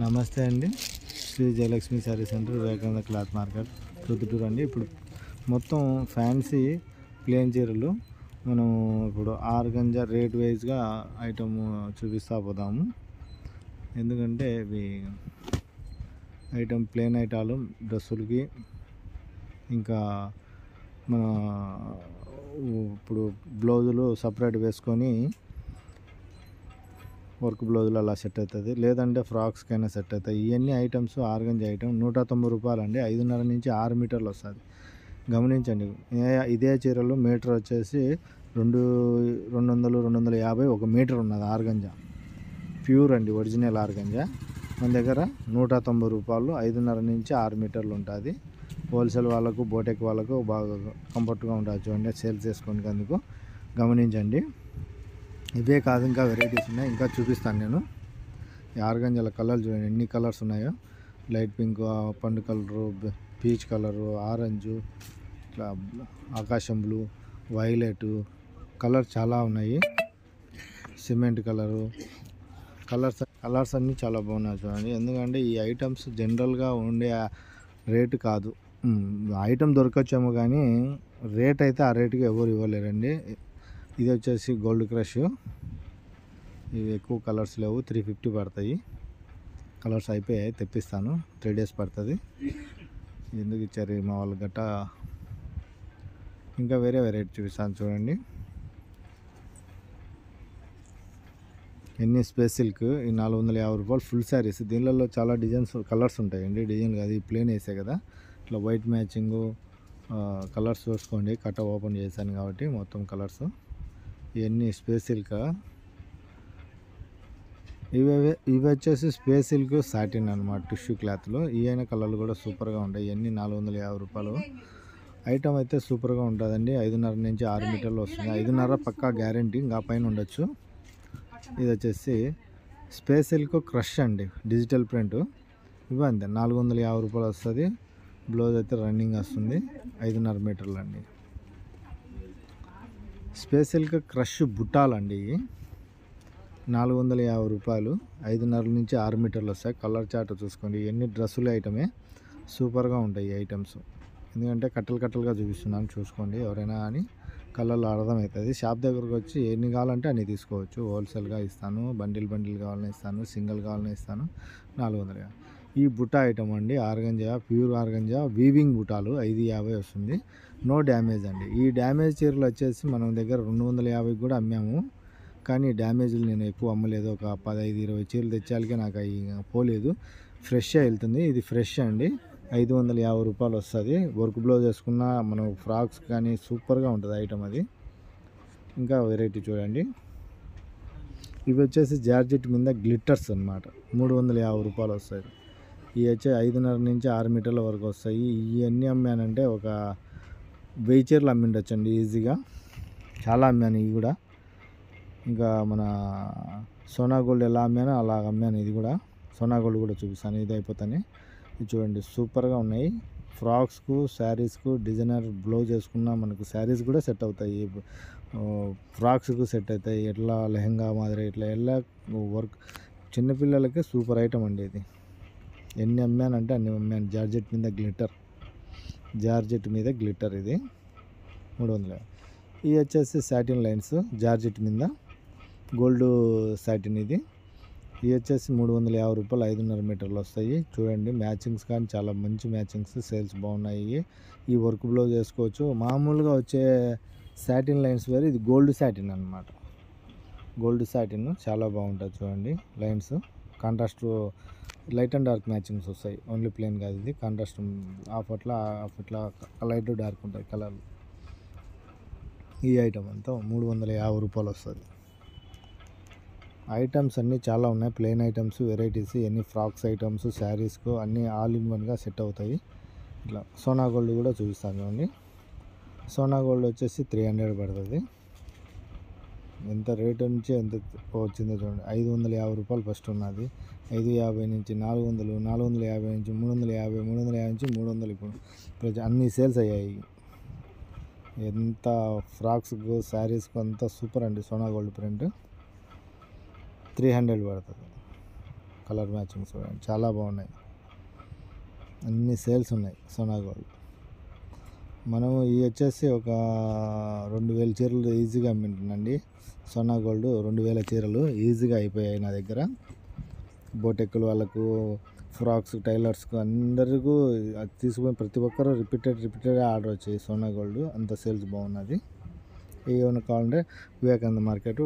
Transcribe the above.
నమస్తే అండి. Sri Jayalakshmi saree centre, Vivekananda cloth market, Proddatur అండి. ఇప్పుడు మొత్తం ఫ్యాన్సీ ప్లేన్ చీరలు మనం ఇప్పుడు ఆర్గంజా రేట్ వైజ్గా ఐటమ్ చూపిస్తా పోదాము. ఎందుకంటే ఇవి ఐటమ్ ప్లేన్ ఐటాలు డ్రెస్సులకి, ఇంకా మన ఇప్పుడు బ్లౌజులు సపరేట్ వేసుకొని వర్క్ బ్లౌజులు అలా సెట్ అవుతుంది, లేదంటే ఫ్రాక్స్కైనా సెట్ అవుతాయి. ఇవన్నీ ఐటమ్స్ ఆర్గంజా ఐటమ్ 190 రూపాయలు అండి. 5.5 నుంచి 6 మీటర్లు వస్తుంది. గమనించండి. ఇదే చీరలు మీటర్ వచ్చేసి 200, 250 ఒక మీటర్ ఉన్నది. ఆర్గంజా ప్యూర్ అండి, ఒరిజినల్ ఆర్గంజా. మన దగ్గర 190 రూపాయలు, 5.5 నుంచి 6 మీటర్లు ఉంటుంది. హోల్సేల్ వాళ్ళకు, బోటెక్ వాళ్ళకు బాగా కంఫర్ట్గా ఉంటుంది. చూడండి, సేల్స్ చేసుకునేందుకు అందుకు గమనించండి. ఇవే కాదు, ఇంకా వెరైటీస్ ఉన్నాయి, ఇంకా చూపిస్తాను నేను. ఈ ఆర్గంజాల కలర్లు చూడండి, ఎన్ని కలర్స్ ఉన్నాయో. లైట్ పింక్, పండు కలరు, పీచ్ కలరు, ఆరెంజు, ఇట్లా ఆకాశం బ్లూ, వైలెట్ కలర్ చాలా ఉన్నాయి. సిమెంట్ కలరు, కలర్స్ అన్నీ చాలా బాగున్నాయి చూడండి. ఎందుకంటే ఈ ఐటమ్స్ జనరల్గా ఉండే రేటు కాదు. ఐటమ్ దొరకచ్చేమో కానీ రేట్ అయితే ఆ రేటుకి ఎవరు ఇవ్వలేరండి. ఇది వచ్చేసి గోల్డ్ క్రష్. ఇవి ఎక్కువ కలర్స్ లేవు, 350 పడతాయి. కలర్స్ అయిపోయాయి, తెప్పిస్తాను. 3 days పడుతుంది. ఎందుకు ఇచ్చారు మా వాళ్ళ గట్ట. ఇంకా వేరే వెరైటీ చూపిస్తాను చూడండి. ఎన్ని స్పేస్ సిల్క్, ఈ 450 రూపాయలు ఫుల్ శారీస్. దీనిలో చాలా డిజైన్స్, కలర్స్ ఉంటాయండి. డిజైన్ కాదు, ఈ ప్లేన్ వేసే కదా. ఇట్లా వైట్ మ్యాచింగు కలర్స్ చూసుకోండి. కట్ట ఓపెన్ చేశాను కాబట్టి మొత్తం కలర్స్. ఇవన్నీ స్పేస్ సిల్క్. ఇవి వచ్చేసి స్పేస్ సిల్క్ సాటిన్ అనమాట, టిష్యూ క్లాత్లో. ఈయన కలర్లు కూడా సూపర్గా ఉంటాయి. ఇవన్నీ 450 రూపాయలు. ఐటమ్ అయితే సూపర్గా ఉంటుందండి. 5.5 నుంచి 6 మీటర్లు వస్తుంది. 5.5 పక్కా గ్యారంటీ, ఇంకా పైన ఉండొచ్చు. ఇది వచ్చేసి స్పేస్ సిల్క్ క్రష్ అండి, డిజిటల్ ప్రింట్. ఇవి అంతే 450 రూపాయలు వస్తుంది. బ్లౌజ్ అయితే రన్నింగ్ వస్తుంది. 5.5 మీటర్లు అండి. స్పేస్ సిల్క్ క్రష్ బుట్టాలండి, 450 రూపాయలు. 5.5 నుంచి 6 మీటర్లు వస్తాయి. కలర్ చార్ట్ చూసుకోండి. ఇవన్నీ డ్రెస్సుల ఐటమే, సూపర్గా ఉంటాయి ఈ ఐటమ్స్. ఎందుకంటే కట్టలుగా చూపిస్తున్నాను, చూసుకోండి. ఎవరైనా అని కలర్లో అర్థమవుతుంది. షాప్ దగ్గరకు వచ్చి ఎన్ని కావాలంటే అన్ని తీసుకోవచ్చు. హోల్సేల్గా ఇస్తాను, బండిల్ కావాలని ఇస్తాను, సింగిల్ కావాలని ఇస్తాను. 400. ఈ బుట్టా ఐటమ్ అండి, ఆర్గంజా, ప్యూర్ ఆర్గంజా వీవింగ్ బుటాలు. 550 వస్తుంది. నో డ్యామేజ్ అండి. ఈ డ్యామేజ్ చీరలు వచ్చేసి మనం దగ్గర 250 కూడా అమ్మాము, కానీ డ్యామేజ్లు నేను ఎక్కువ అమ్మలేదు. ఒక 15-20 చీరలు తెచ్చాలికే నాకు అవి పోలేదు. ఫ్రెష్గా వెళ్తుంది. ఇది ఫ్రెష్ అండి. 550 రూపాయలు వస్తుంది. వర్క్ బ్లౌజ్ వేసుకున్న మనం ఫ్రాక్స్ కానీ సూపర్గా ఉంటుంది ఐటమ్ అది. ఇంకా వెరైటీ చూడండి. ఇవి వచ్చేసి జార్జెట్ మీద గ్లిట్టర్స్ అనమాట, 350 రూపాయలు వస్తాయి. ఇవి వచ్చి 5.5 నుంచి 6 మీటర్ల వరకు వస్తాయి. ఇవన్నీ అమ్మానంటే ఒక 1000 చీరలు అమ్మిండొచ్చండి ఈజీగా. చాలా అమ్మాను ఇవి కూడా. ఇంకా మన సోనా గోల్డ్ ఎలా అమ్మానో అలా అమ్మాను ఇది కూడా. సోనా గోల్డ్ కూడా చూపిస్తాను, ఇది అయిపోతానే. ఇది చూడండి, సూపర్గా ఉన్నాయి. ఫ్రాక్స్కు, శారీస్కు డిజైనర్ బ్లౌజ్ వేసుకున్న మనకు శారీస్ కూడా సెట్ అవుతాయి, ఫ్రాక్స్కు సెట్ అవుతాయి. ఎట్లా లెహంగా మాదిరి ఇట్లా ఎలా వర్క్, చిన్నపిల్లలకే సూపర్ ఐటమ్ అండి ఇది. ఎన్ని అమ్మానంటే అన్ని అమ్మాను. జార్జెట్ మీద గ్లిట్టర్ ఇది 300. ఇవి వచ్చేసి సాటిన్ లైన్స్, జార్జెట్ మీద గోల్డ్ సాటిన్ ఇది. ఇవి వచ్చేసి 350 రూపాయలు. 5.5 మీటర్లు వస్తాయి. చూడండి, మ్యాచింగ్స్ కానీ చాలా మంచి మ్యాచింగ్స్, సేల్స్ బాగున్నాయి. ఈ వర్క్ బ్లౌజ్ వేసుకోవచ్చు. మామూలుగా వచ్చే సాటిన్ లైన్స్ వేరు, ఇది గోల్డ్ సాటిన్ అనమాట. గోల్డ్ సాటిన్ చాలా బాగుంటుంది చూడండి. Lines contrast, light and dark matchings వస్తాయి. ఓన్లీ ప్లేన్ కాదు, ఇది కాంట్రాస్ట్. హాఫ్ అట్లా లైట్ డార్క్ ఉంటాయి కలర్లు. ఈ ఐటమ్ అంతా 350 రూపాయలు వస్తుంది. ఐటమ్స్ అన్నీ చాలా ఉన్నాయి. ప్లెయిన్ ఐటమ్స్, వెరైటీస్, ఎన్ని ఫ్రాక్స్ ఐటమ్స్, శారీస్కు అన్నీ ఆల్ ఇన్ వన్గా సెట్ అవుతాయి. ఇట్లా సోనా గోల్డ్ కూడా చూపిస్తాను చూడండి. సోనా గోల్డ్ వచ్చేసి 300 పడుతుంది. ఎంత రేటు నుంచి ఎంత వచ్చిందో చూడండి. 550 రూపాయలు ఫస్ట్ ఉన్నది. 550 నుంచి 400, 450 నుంచి 350, 350 నుంచి 300. ఇప్పుడు అన్ని సేల్స్ అయ్యాయి. ఎంత ఫ్రాక్స్కు, శారీస్కు అంతా సూపర్ అండి. సోనా గోల్డ్ ప్రింట్ 300 పడుతుంది. కలర్ మ్యాచింగ్స్ చాలా బాగున్నాయి. అన్ని సేల్స్ ఉన్నాయి సోనా గోల్డ్. మనం ఇవి వచ్చేసి ఒక 2000 చీరలు ఈజీగా అమ్మింటుందండి. సోనా గోల్డ్ 2000 చీరలు ఈజీగా అయిపోయాయి నా దగ్గర. బోటెక్కులు వాళ్ళకు, ఫ్రాక్స్, టైలర్స్కు అందరికీ అది తీసుకుని ప్రతి ఒక్కరు రిపీటెడ్ ఆర్డర్ వచ్చాయి సోనా గోల్డ్. అంత సేల్స్ బాగున్నది. ఏమైనా కావాలంటే వివేకానంద మార్కెట్